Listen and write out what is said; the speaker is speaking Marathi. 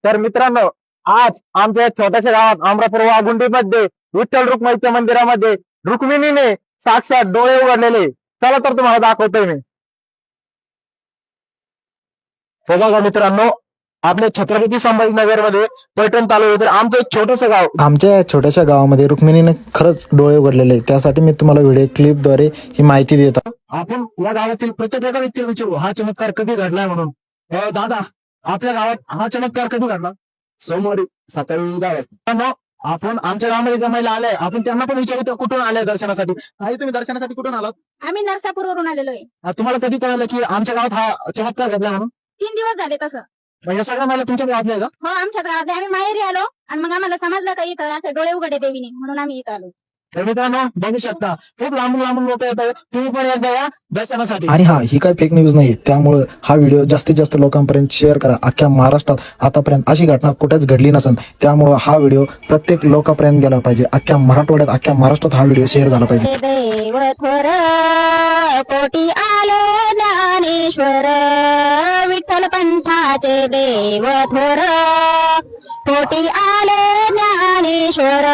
तर मित्रांनो, आज आमच्या छोट्याशा गावात अमरापूर वाघुंडी मध्ये विठ्ठल रुक्माईच्या मंदिरामध्ये रुक्मिणीने साक्षात डोळे उघडलेले. चला तर तुम्हाला दाखवतोय मी. हे बघा मित्रांनो, आपल्या छत्रपती संभाजीनगर मध्ये पैठण तालुक्यातील आमचं एक छोटंसं गाव. आमच्या छोट्याशा गावामध्ये रुक्मिणीने खरंच डोळे उघडलेले. त्यासाठी मी तुम्हाला व्हिडिओ क्लिपद्वारे ही माहिती देत आहे. आपण या गावातील प्रत्येक एका व्यक्तीला विचारू हा चमत्कार कधी घडलाय म्हणून. दादा, आपल्या गावात हा चमत्कार कधी घडला? सोमवारी सकाळी 10 वाजता. आपण आमच्या गावामध्ये ज्या महिला आल्या आपण त्यांना पण विचारू त्या कुठून आल्या दर्शनासाठी. आई, तुम्ही दर्शनासाठी कुठून आलात? आम्ही नरसापूरवरून आलेलो आहे. तुम्हाला कधी कळलं की आमच्या गावात हा चमत्कार घडला म्हणून? 3 दिवस झाले तसं. या सगळ्या महिला तुमच्या गावात नाही का? हो, आमच्या गावात आम्ही माहेरी आलो आणि मग आम्हाला समजलं का इथं असे डोळे उघडे देवीने, म्हणून आम्ही इथं आलो. तर मित्रांनो, बघू शकता खूप लांबून लांबून लोक येतात. तुम्ही पण एकदा या दर्शनासाठी. आणि हा ही काय फेक न्यूज नाही. त्यामुळे हा व्हिडिओ जास्तीत जास्त लोकांपर्यंत शेअर करा. अख्ख्या महाराष्ट्रात आतापर्यंत अशी घटना कुठेच घडली नसेल. त्यामुळे हा व्हिडिओ प्रत्येक लोकांपर्यंत गेला पाहिजे. अख्ख्या मराठवाड्यात, अख्ख्या महाराष्ट्रात हा व्हिडिओ शेअर झाला पाहिजे. देव थोर कोटी आलो ज्ञानेश्वर, विठ्ठल पंथाचे देव थोर कोटी आलो ज्ञानेश्वर.